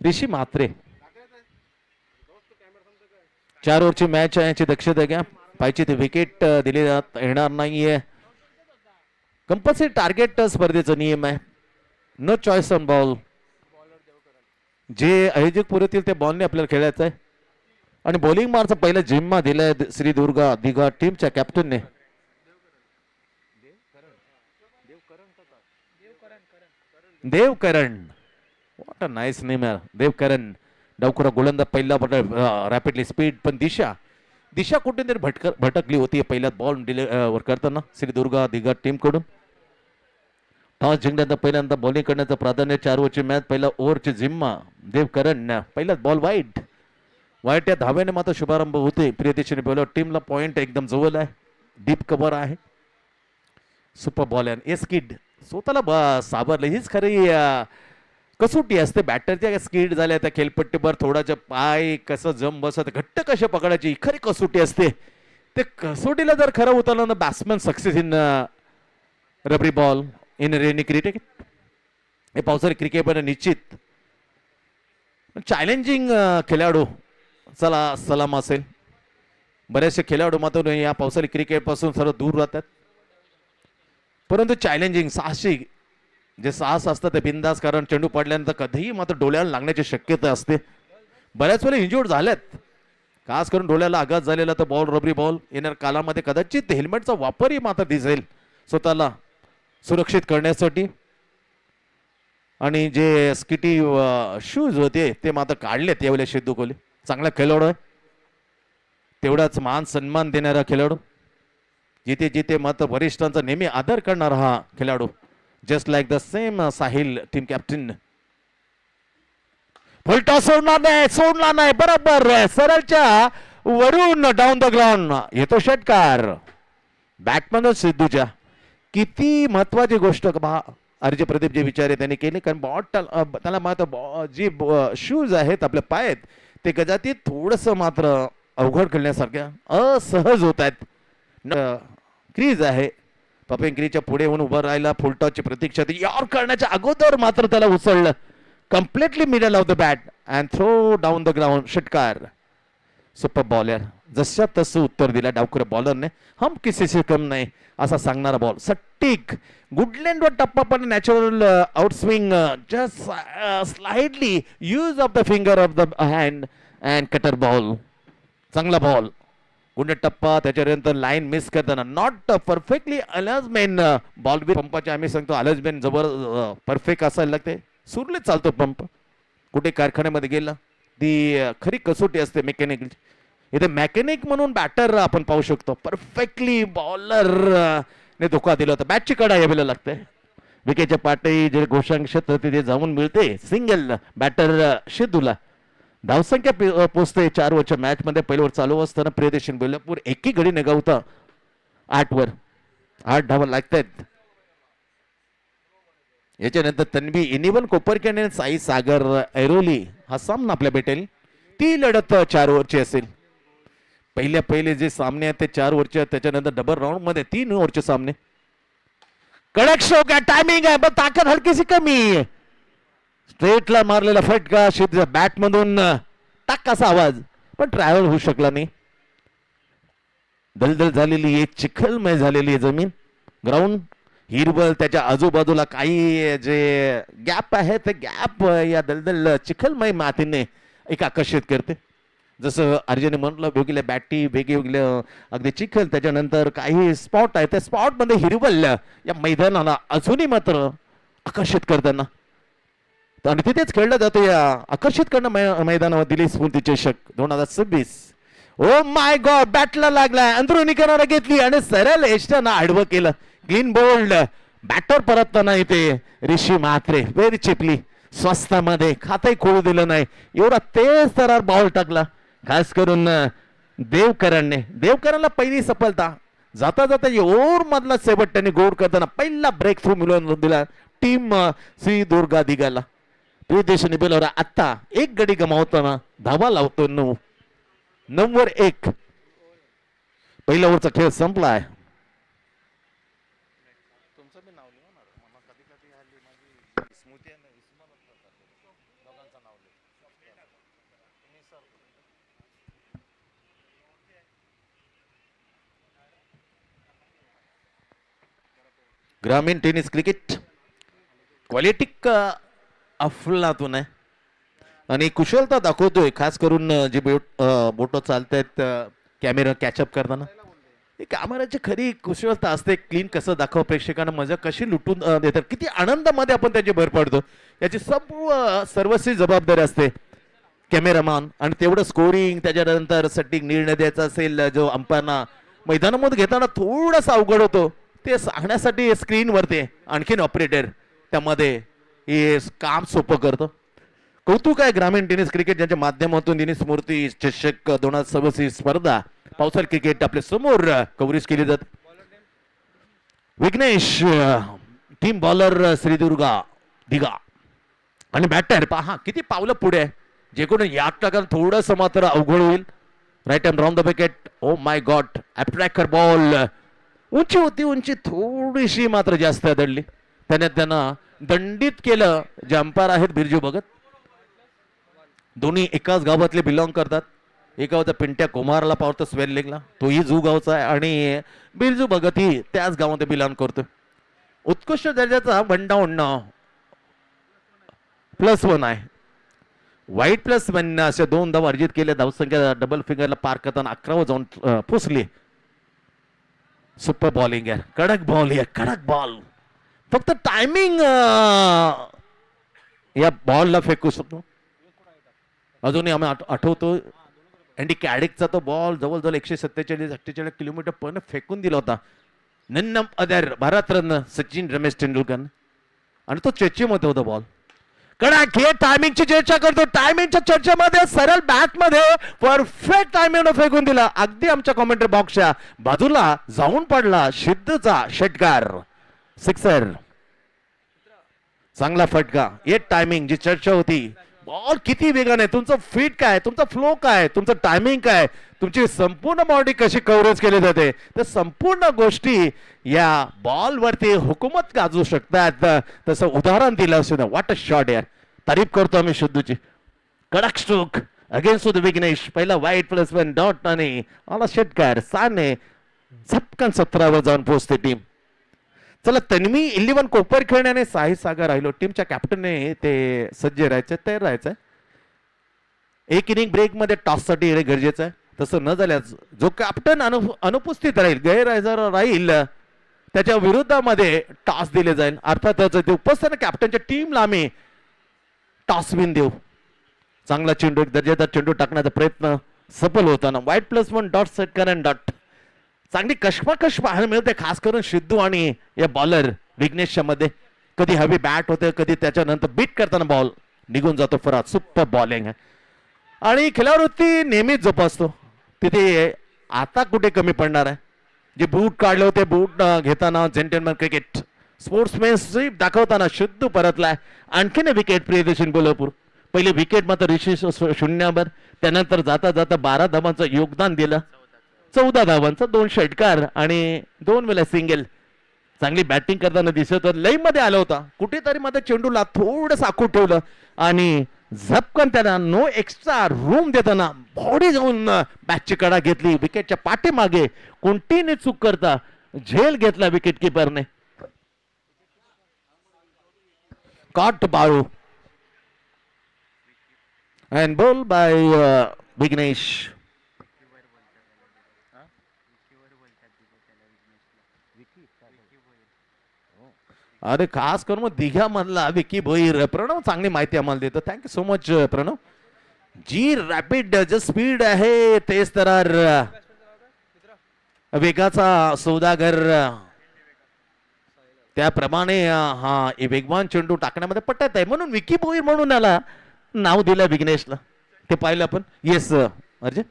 ऋषी Mhatre. 4 ओव्हरची match आहे याची दक्षता घ्या. पाहिजे ते विकेट दिले येणार नाहीये. कंपल्सरी टार्गेट स्पर्धेचा नियम आहे. No choice on ball. जे आयोजक पुरवतील ते बॉलने आपल्याला खेळायचं आहे. आणि बॉलिंग मारचा पहिला जिम्मा दिलाय श्री दुर्गा दिघा टीमच्या कॅप्टनने. Devkaran. What a nice name यार, देवकरण. डावखुरा गोलंदाज पहिला रॅपिडली स्पीड, पण दिशा दिशा कुठेतरी भटकली होती पहिल्यात बॉल वर करताना श्री दुर्गा दिघा टीम कडून. टॉस जिंकल्यानंतर पहिल्यांदा बॉलिंग करण्याचं प्राधान्य. 4 ओव्हरची मॅच, पहिला ओव्हरची जिम्मा देवकरण. पहिलाच बॉल वाईट. वाईट या धाव्याने मात्र शुभारंभ होते. प्रियदर्शनी बॉलर टीमला पॉइंट एकदम जवळ आहे. डीप कव्हर आहे. सुपर बॉल आहे. एस्किड स्वतःला सावरलं. हीच खरी कसोटी असते बॅटरच्या. स्किड झाल्या त्या खेळपट्टीवर थोडाच्या पाय कसं जम बसत घट्ट कशा पकडायची खरी कसोटी असते. ते कसोटीला जर खरं उतरलं ना बॅट्समॅन सक्सेस इन रबरी बॉल इन रेनी क्रिकेट. हे पावसाळी क्रिकेट पण निश्चित चॅलेंजिंग खेळाडू चला सलाम असेल. बरेचसे खेळाडू मात्र या पावसाळी क्रिकेट पासून सर्व दूर राहतात. परंतु चॅलेंजिंग साहसी जे साहस असतं ते बिंदास. कारण चेंडू पडल्यानंतर कधीही मात्र डोळ्याला लागण्याची शक्यता असते. बऱ्याच वेळेला इंजुर्ड झाल्यात. खास करून डोळ्याला आघात झालेला तर बॉल रबरी बॉल येणार कालामध्ये कदाचित हेल्मेटचा वापरही मात्र दिसेल स्वतःला सुरक्षित करण्यासाठी. आणि जे स्किटी शूज होते ते मात्र काढलेत यावेळेला सिद्धू कोहली. चांगला खेळाडू आहे. तेवढाच मान सन्मान देणारा खेळाडू. जिथे जिथे मात्र वरिष्ठांचा नेहमी आदर करणारा हा खेळाडू. Just like the same Sahil team captain. Full toss सोडणार नाही बरोबर सरळच्या वरून डाऊन द ग्राउंड येतो षटकार. बॅटमन सिद्धूच्या. किती महत्वाची गोष्ट अर्ज प्रदीप जे विचारे त्यांनी केले. कारण त्याला मात्र जी शूज आहेत आपल्या पायात ते कदाचित थोडस मात्र अवघड खेळण्यासारख्या असहज होत आहेत. क्रीज आहे. पपिंग क्रीजच्या पुढे येऊन उभं राहिला. फुलटॉसची प्रतीक्षा यार करण्याच्या अगोदर मात्र त्याला उचललं. Completely middle of the bat and throw down the ground. षटकार. सुपर बॉलर जशा तसं उत्तर दिला डावखुऱ्या बॉलरने. हम किसी से कम नाही असा सांगणारा बॉल. सट्टिक गुडलँडवर टप्पा पण natural outswing just slightly use of the finger of the hand and cutter ball. चांगला बॉल. गुंड टप्पा त्याच्यानंतर लाईन मिस करताना नॉट परफेक्टली अलाइजमेंट. बॉल बी पंपाचे आम्ही सांगतो अलाइजमेंट जबर परफेक्ट असायला लागते. सुरले चालतो पंप. कुठे कारखान्यामध्ये गेला ती खरी कसोटी असते मेकॅनिक. इथे मेकॅनिक म्हणून बॅटर आपण पाहू शकतो. परफेक्टली बॉलर ने धोका दिला होता. बॅटची कडा यावेळेला लागते. विकेटच्या पाठी जे घोषांक क्षेत्र तिथे जाऊन मिळते. सिंगल बॅटर सिद्धूला. धावसंख्या पोचते 4 ओव्हरच्या मॅच मध्ये. पहिल्या ओव्हर चालू असताना प्रियदर्शन बेलापूर एकी गडी निघावता 8 वर 8 धावा लागतायत. याच्यानंतर तन्वी इनिवन कोपरके आणि साई सागर ऐरोली हा सामना आपल्या भेटेल. ती लढत 4 ओव्हरची असेल. पहिले जे सामने आहेत ते 4 ओव्हरचे आहेत. त्याच्यानंतर डबल राऊंड मध्ये 3 ओव्हरचे सामने. कडक शॉट आहे. टायमिंग आहे पण ताकद हलकीशी कमी. स्ट्रेटला मारलेला फटका सिद्धूच्या बॅट मधून टाक असा आवाज पण ट्रॅव्हल होऊ शकला नाही. दलदल झालेली आहे. चिखलमय झालेली आहे जमीन. ग्राउंड हिरवळ त्याच्या आजूबाजूला काही जे गॅप आहे ते गॅप या दलदल चिखलमय मातीने एक आकर्षित करते. जसं अर्जुने म्हटलं वेगवेगळ्या बॅटी वेगवेगळ्या अगदी चिखल त्याच्यानंतर काही स्पॉट आहे त्या स्पॉट मध्ये हिरवळ या मैदानाला अजूनही मात्र आकर्षित करताना. आणि तिथेच खेळलं जातं या आकर्षित करणं मैदानावर दिली स्फूर्ती चषक 2026. ओ माय गॉड बॅटला लागलाय. अंदरुनी किनारा घेतली आणि सरळ एस्टन आडवं केलं. Clean bowled. बॅटर परतताना इथे ऋषी म्हात्रे व्हेरी चिपली स्वस्तामध्ये खातही खोळू दिलं नाही. एवढा तेज तरार बॉल टाकला. खास करून देवकरणला पहिली सफलता. जाता जाता ओव्हर मधला शेवट त्यांनी गोड करताना पहिला ब्रेक थ्रू मिळवून दिला टीम श्री दुर्गा दिघाला. प्रियदर्शनी बेलवर आता 1 गडी गमावताना धावा लावतो 9 वर 1. पहिल्या ओव्हरचा खेळ संपलाय. ग्रामीण टेनिस क्रिकेट क्वालिटी अफलातून आहे आणि कुशलता दाखवतोय, खास करून जे बोट चालतायत कॅमेरा कॅचअप करताना. कॅमेराची खरी कुशलता असते, क्लीन कसं दाखव, प्रेक्षकांना मजा कशी लुटून देतात, किती आनंदामध्ये आपण त्याची भर पडतो, याची सर्वस्वी जबाबदारी असते कॅमेरामॅन. आणि तेवढं स्कोरिंग, त्याच्यानंतर सेटिंग निर्णय द्यायचा असेल जो अंपायरना मैदानामध्ये घेताना थोडासा अवघड होतो, ते सांगण्यासाठी स्क्रीनवरती आणखीन ऑपरेटर त्यामध्ये हे काम सोपं करतो. कौतुक आहे ग्रामीण टेनिस क्रिकेट ज्यांच्या माध्यमातून दिनी स्मृती चषक 2026 स्पर्धा पावसाळी क्रिकेट आपल्या समोर कव्हरेज केली जाते. विघ्नेश टीम बॉलर श्रीदुर्गा दिघा आणि बॅटर पहा किती पावलं पुढे आहे, जे कोणी या टाकाल थोडस मात्र अवघड होईल. Right hand round the wicket. Oh my god, अट्रॅक्टर बॉल उंची होती, उंची थोडीशी मात्र जास्त दडली, त्यांना दंडित केलं. जे अंपायर आहेत बिरजू भगत, दोन्ही एकाच गावातले बिलॉंग करतात. एक गावचा पिंट्या कुमारला पावतो स्वेल्लिंगला, तोही जू गावचा आहे, आणि बिरजू भगत ही त्याच गावामध्ये बिलॉंग करतो. उत्कृष्ट दर्जाचा 1 +1 आहे. वाईट +1 असे 2 धाव अर्जित केले. धावसंख्या डबल फिंगरला पार करताना 11 जाऊन पोचली. सुपर बॉलिंग आहे, कडक बॉल आहे, कडक बॉल. फक्त टायमिंग या बॉलला फेकू शकतो. अजूनही आम्ही आठवतो अँडी कॅडिकचा तो बॉल जवळजवळ 147-48 किलोमीटर पण फेकून दिला होता. नन्नम अदर भारतरत्न सचिन रमेश तेंडुलकर, आणि तो चर्चेमध्ये होता बॉल. कडक हे टायमिंगची चर्चा करतो, टायमिंगच्या चर्चेमध्ये सरळ बॅट मध्ये परफेक्ट टायमिंग फेकून दिला, अगदी आमच्या कॉमेंट्री बॉक्सच्या बाजूला जाऊन पडला. सिद्धूचा षटकार, सिक्सर, चांगला फटका. हे टायमिंग जी चर्चा होती, बॉल किती वेगाने, तुमचं फीट काय, तुमचा फ्लो काय, तुमचं टायमिंग काय, तुमची संपूर्ण बॉडी कशी कव्हरेज केली जाते, तर संपूर्ण गोष्टी या बॉल वरती हुकूमत गाजवू शकतात. तसं उदाहरण दिलं असून व्हॉट अ शॉट यार, तारीफ करतो आम्ही सिद्धूची. कडक स्ट्रोक अगेन्स्ट द विघ्नेश. पहिला वाईट +1 डॉट आणि आला षटकार. साने झपकन 17वर जाऊन पोहोचते टीम. चला, तन्वी 11 कोपर खेळण्याने साई सागर राहिलो. टीमच्या कॅप्टनने ते सज्ज राहायचं, तयार राहायचं. एक इनिंग ब्रेक मध्ये टॉस साठी येणे गरजेचं आहे. तसं न झाल्यास जो कॅप्टन अनुपस्थित राहील, गैरहजर राहील, त्याच्या विरोधामध्ये टॉस दिले जाईल. अर्थातच ते उपस्थित कॅप्टनच्या टीमला आम्ही टॉस विन देऊ. चांगला चेंडू, एक दर्जेदार चेंडू टाकण्याचा प्रयत्न सफल होताना. वाईट +1 डॉट सेट करा डॉट. चांगली कशमाकश पाहायला मिळते, खास करून सिद्धू आणि या बॉलर विघ्नेशच्या मध्ये. कधी हवी बॅट होते, कधी त्याच्यानंतर बीट करताना बॉल निघून जातो फरात. सुपर बॉलिंग आहे आणि खेळावृत्ती नेहमीच जोपासतो. तिथे आता कुठे कमी पडणार आहे. जे बूट काढले होते, बूट घेताना जेंटलमॅन क्रिकेट स्पोर्ट्समॅनशिप दाखवताना सिद्धू परतलाय. आणखीन विकेट प्रियदर्शन कोल्हापूर. पहिले विकेट मात्र ऋषी 0वर, त्यानंतर जाता जाता 12 धावांचं योगदान दिलं. 14 धावांचा 2 षटकार आणि 2 वेळा सिंगल. चांगली बॅटिंग करताना दिसत होत. लई मध्ये आला होता, कुठेतरी मध्ये चेंडूला थोडं साकू ठेवलं आणि झपकन त्याला नो एक्स्ट्रा रूम देताना बॉडी जाऊन बॅटची कडा घेतली. विकेटच्या पाठीमागे कोणतीही चूक करता झेल घेतला विकेट किपरने. Caught Balu and bowled by Vighnesh. अरे खास करून मग दिघ्या मधला विकी भोईर. प्रणव चांगली माहिती आम्हाला देतो, थँक्यू सो मच प्रणव. जी रॅपिड जे स्पीड आहे तेच तर वेगाचा सौदागर. त्याप्रमाणे हा वेगवान चेंडू टाकण्यामध्ये पटत आहे, म्हणून विकी भोईर म्हणून याला नाव दिलं विघ्नेशला. ते पाहिलं आपण. येस अर्जे,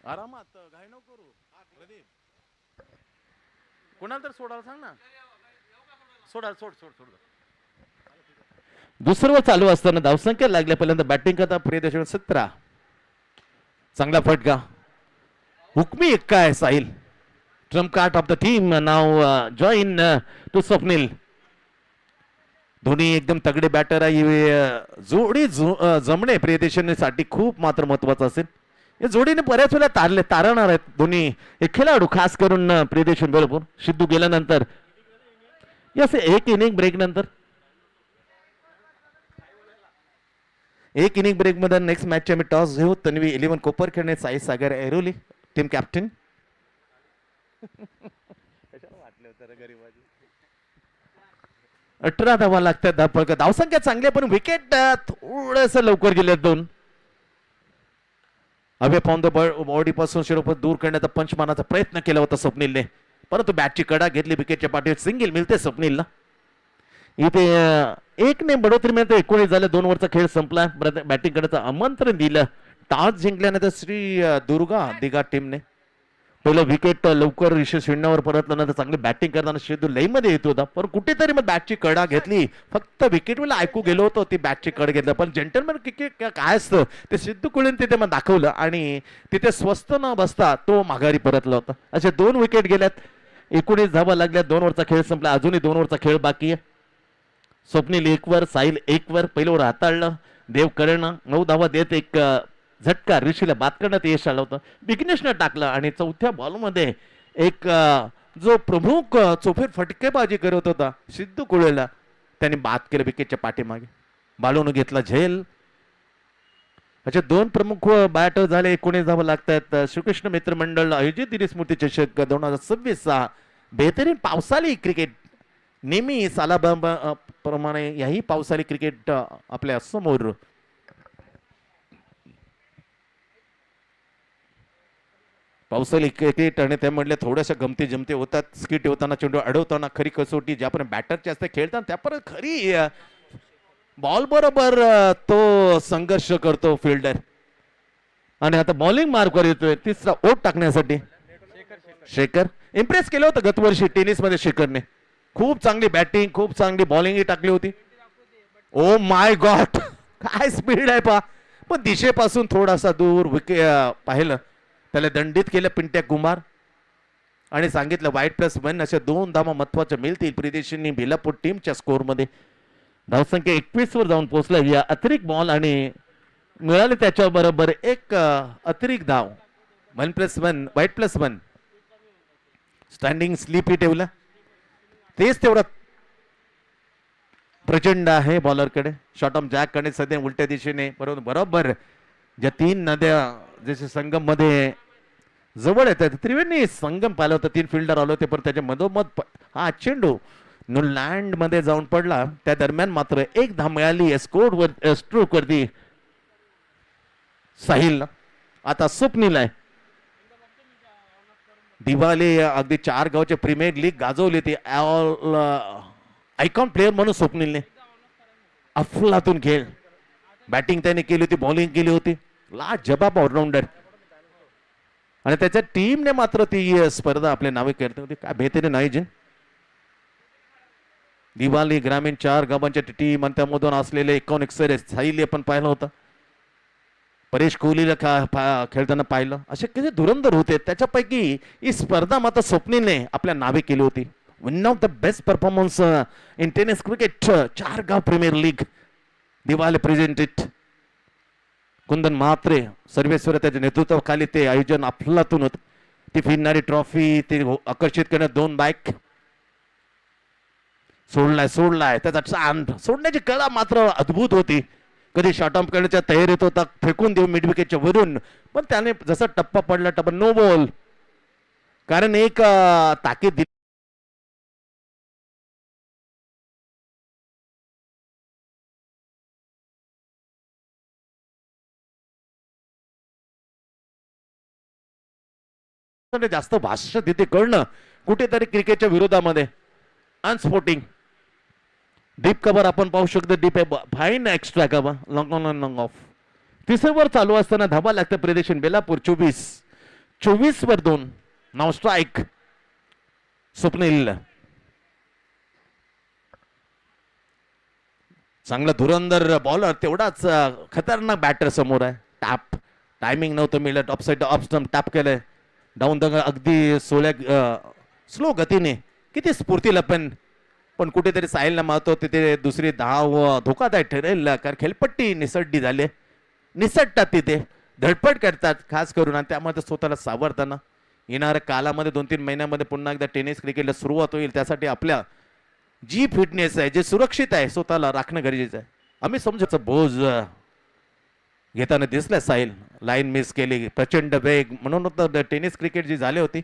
आरामात घाई नको करू. कोणाला तर सोडायला सांग ना. सोड. दुसरं चालू असताना धावसंख्या लागल्या. पहिल्यांदा बॅटिंग करता प्रियदर्शन 17. चांगला फटका. हुकमी एक्का आहे Sahil. Trump card of the team नाव जॉईन टू स्वप्नील. दोन्ही एकदम तगडे बॅटर आहे. जोडी जमणे प्रियदर्शनीसाठी खूप मात्र महत्वाचं असेल. या जोडीने बऱ्याच वेळा तारणार आहेत दोन्ही हे खेळाडू, खास करून प्रियदर्शन बरोबर. सिद्धू गेल्यानंतर यस एक इनिंग ब्रेक नंतर एक इनिंग ब्रेक मध्ये नेक्स्ट मॅच आम्ही टॉस घेऊ. तन्वी 11 कोपर खेळणे, साई सागर ऐरोली टीम कॅप्टन. 18 धावा लागतात. धावसंख्या चांगली आहे पण विकेट थोडस लवकर गेले दोन. अवे पाऊन द बॉडी पासून शिरोपर दूर करण्याचा पंचमानाचा प्रयत्न केला होता स्वप्नीलने, परंतु बॅटची कडा घेतली. विकेटच्या पाठीवर सिंगल मिळते स्वप्नीलला. इथे एक ने बडोतरी मिळते. 19 झालं. 2 ओव्हरचा खेळ संपला. बॅटिंग करण्याचं आमंत्रण दिलं. टॉस जिंकल्यानंतर श्री दुर्गा दिघा टीमने पहिलं विकेट लवकर ऋषी शून्यावर परतल्यानंतर चांगली बॅटिंग करताना शेदू लई मध्ये येत होता, पण कुठेतरी मग बॅटची कडा घेतली. फक्त विकेट वेळेला ऐकू गेलो होतो ती बॅटची कड घेतलं, पण जेंटलमॅन क्रिकेट काय असतं ते सिद्धू कुळीन तिथे मग दाखवलं आणि तिथे स्वस्त न बसता तो माघारी परतला होता. असे 2 विकेट गेल्यात. 19 धावा लागल्या. 2 ओव्हरचा खेळ संपला. अजूनही 2 ओव्हरचा खेळ बाकी आहे. स्वप्नील 1 वर, साहिल 1 वर. पहिलं ओव्हर हाताळलं. देव करण 9 धावा देत एक झटका ऋषीला बाद करण्यात यश आलं होतं. विघ्नेशनं टाकलं आणि चौथ्या बॉलमध्ये एक जो प्रमुख चोफेर फटकेबाजी करत होता सिद्धू कुळेला त्यांनी बाद केलं विकेटच्या पाठीमागे. बालून घेतला झेल. असे 2 प्रमुख बॅटर झाले. 19 धावा लागतात. श्रीकृष्ण मित्र मंडळ आयोजित दिली स्मृती चषक 2026 बेहतरीन पावसाळी क्रिकेट. नेहमी सालाबाबा प्रमाणे याही पावसाळी क्रिकेट आपल्या समोर पावसाळी क्रिकेट आणि त्यामधल्या थोड्याशा गमती जमती होतात. स्किट होताना, चेंडू अडवताना, खरी कसोटी ज्यापर्यंत बॅटरची असते खेळताना त्यापर्यंत खरी बॉल बरोबर तो संघर्ष करतो फिल्डर. आणि आता बॉलिंग मार्कवर येतोय 3रा ओट टाकण्यासाठी. शेखर इम्प्रेस केलं होतं गतवर्षी टेनिस मध्ये. शेखरने खूप चांगली बॅटिंग, खूप चांगली बॉलिंग टाकली होती. ओ माय गॉड काय स्पीड आहे पा. पण दिशेपासून थोडासा दूर विकेट पाहिलं. त्याला दंडित केलं पिंट्या कुमार आणि सांगितलं -1 अशा 2 धावा महत्वाच्या मिळतील प्रियदर्शनी बेलापूर टीमच्या स्कोअरमध्ये. धावसंख्या 21 वर जाऊन पोहोचला. या अतिरिक्त बॉल आणि मिळाले त्याच्या बरोबर एक अतिरिक्त धाव. 1+1 -1 स्टँडिंग स्लीप ही ठेवला. तेच तेवढा प्रचंड आहे बॉलरकडे. शॉर्ट ऑफ जॅक कडे सध्या उलट्या दिशेने बरोबर ज्या 3 नद्या जसे संगम मध्ये जवळ येतात त्रिवेणी संगम पाहिलं होतं. 3 फिल्डर आले होते पण त्याच्या मधोमध हा चेंडू लँड मध्ये जाऊन पडला. त्या दरम्यान मात्र एक धाव मिळाली स्ट्रोक वरती साहिल. आता स्वप्नील आहे. दिवाळी अगदी 4 गावचे प्रीमियर लीग गाजवली ती आयकॉन प्लेअर म्हणून स्वप्नीलने. अफलातून खेळ. बॅटिंग त्याने केली होती, बॉलिंग केली होती. लाजबाब ऑलराऊंडर आणि त्याच्या टीमने मात्र ती स्पर्धा आपल्या नावे करते होती. काय बेहतरीन आयोजन. दिवाळी ग्रामीण 4 गावांच्या टीम आणि त्यामधून असलेले 51 साहिल पण पाहिलं होतं. परेश कोहलीला खेळताना पाहिलं. असे किती धुरंधर होते. त्याच्यापैकी ही स्पर्धा मात्र स्वप्नीलने आपल्या नावे केली होती. One of the best performance in tennis cricket 4 गाव प्रीमियर लीग दिवाळी प्रेझेंटेड. कुंदन म्हात्रे सर्वेश्वर त्याच्या नेतृत्वाखाली ते आयोजन अफलातून होत. ती फिरणारी ट्रॉफी ते आकर्षित करण्यात 2 बाईक सोडलाय त्याचा सोडण्याची कला मात्र अद्भुत होती. कधी शॉर्ट ऑफ करण्याच्या तयारीत होता, फेकून देऊ मिड विकेटच्या वरून, पण त्याने जसा टप्पा पडला नो बॉल. कारण एक ताकीद दिली जास्त भाष्य तिथे कळणं कुठेतरी क्रिकेटच्या विरोधामध्ये अनस्पोर्टिंग. डीप कव्हर आपण पाहू शकतो. Deep fine extra cover long on long off. 3रे वर चालू असताना धावा लागतं प्रियदर्शन बेलापूर 24 वर 2. नाव स्ट्राईक स्वप्नील. चांगला धुरंधर बॉलर तेवढाच खतरनाक बॅटर समोर आहे. टॅप टायमिंग नव्हतं मिळत. Of side off stump tap केलंय. डाऊन द अगदी स्लो गतीने किती स्फूर्तीला पण पण कुठेतरी साहिलला महत्व तिथे दुसरी धाव धोकादायक ठरेल, कारण खेळपट्टी निसटली झाली, निसटतात तिथे धडपड करतात खास करून, आणि त्यामध्ये स्वतःला सावरताना येणाऱ्या कालामध्ये 2-3 महिन्यामध्ये पुन्हा एकदा टेनिस क्रिकेटला सुरुवात होईल. त्यासाठी आपल्या जी फिटनेस आहे, जे सुरक्षित आहे, स्वतःला राखणं गरजेचं आहे. आम्ही समजायचं बोज घेताना दिसलं साहिल, लाईन मिस केली, प्रचंड वेग, म्हणून होतं टेनिस क्रिकेट जी झाली होती,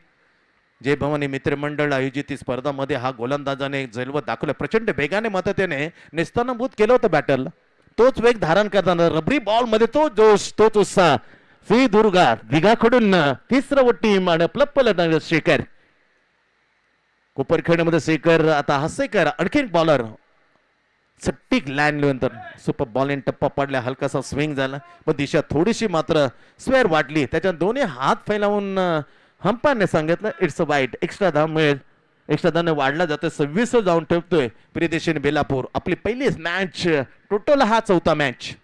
जय भवानी मित्रमंडळ आयोजित स्पर्धामध्ये हा गोलंदाजाने जलवत दाखवलं, प्रचंड वेगाने मात्र त्याने नेस्तानाभूत केलं होतं बॅटरला. तोच वेग धारण करताना रबरी बॉल मध्ये तो जोश, तोच उत्साह. सी दुर्गा दिघाकडून तिसरं टीम आणि प्लप्पल शेखर कोपरखेडमध्ये शेखर, आता हसेकर आणखीन बॉलर सट्टीक लँड नंतर सुपर बॉलिंग टप्पा पडला, हलकासा स्विंग झाला, पण दिशा थोडीशी मात्र स्क्वेअर वाटली. त्याच्या दोन्ही हात फैलावून हंपाने सांगितलं इट्स अ वाईट, एक्स्ट्रा धाव मिळेल. एक्स्ट्रा धावने वाढला जातोय, 26 जाऊन ठेवतोय प्रियदर्शन बेलापूर. आपली पहिलीच मॅच, टोटल हा चौथा मॅच.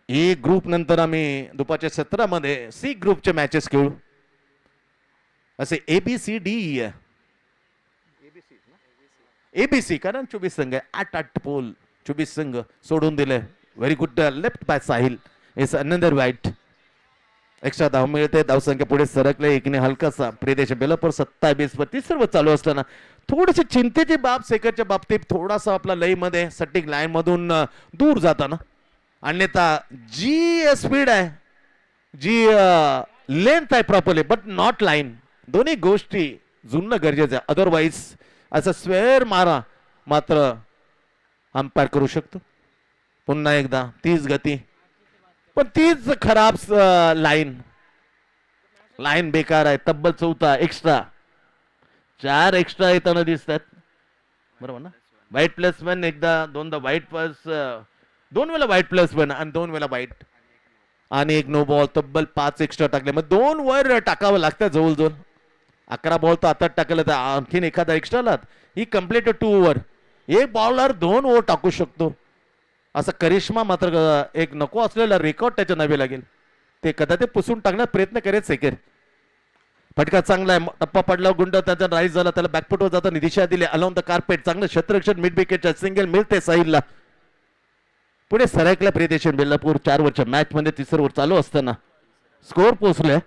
ए ग्रुप नंतर आम्ही दुपारच्या 17 मध्ये सी ग्रुपचे मॅचेस खेळू. असे ABCD ABC, कारण 24 संघ आहे, 8-8 पोल, 24 संघ सोडून दिले. Very good left by Sahil, is another वाईट. एक्स्ट्रा धाव मिळते, धावसंख्या पुढे सरकले एकने हलकासा. प्रियदेश बेलापूर 27 वर. सर्व चालू असताना थोडीशी चिंतेची बाब सेकरच्या बाबतीत, थोडासा आपला लई मध्ये सटिक लाईन मधून दूर जाताना, अन्यथा जी स्पीड आहे, जी लेंथ आहे प्रॉपरली, बट नॉट लाईन, दोन्ही गोष्टी जुळणं गरजेचं आहे. अदरवाईज असं स्वेअर मारा मात्र अंपायर करू शकतो. पुन्हा एकदा तीच गती, पण तीच खराब लाईन, लाईन बेकार आहे. तब्बल चौथा एक्स्ट्रा, 4 एक्स्ट्रा येताना दिसतात, बरोबर ना. वाईट प्लस वन, एकदा दोनदा वाईट प्लस, 2 वेळा वाईट प्लस वन आणि 2 वेळा वाईट, आणि एक नो बॉल. तब्बल 5 एक्स्ट्रा टाकले, मग 2 वर टाकावं लागतं जवळजवळ. 11 बॉल तर आता टाकलं तर आणखीन एखादा एक्स्ट्रा लात ही कम्प्लीट 2 ओव्हर. एक बॉलर 2 ओव्हर टाकू शकतो, असा करिश्मा मात्र एक नको असलेला रेकॉर्ड त्याच्या नावे लागेल. ते कदाचित पुसून टाकण्याचा प्रयत्न करेल सेकर. फटका चांगला आहे, टप्पा पडला, गुंड त्याचा राईज झाला, त्याला बॅकफुटवर जाताना दिशा दिली अलॉंग द कार्पेट. चांगलं क्षेत्ररक्षण मिड विकेटच्या सिंगल मिळते साहिलला. पुढे सरकला प्रियदर्शन बेलापूर. 4 वरच्या मॅच मध्ये 3रं ओव्हर चालू असताना स्कोर पोहोचले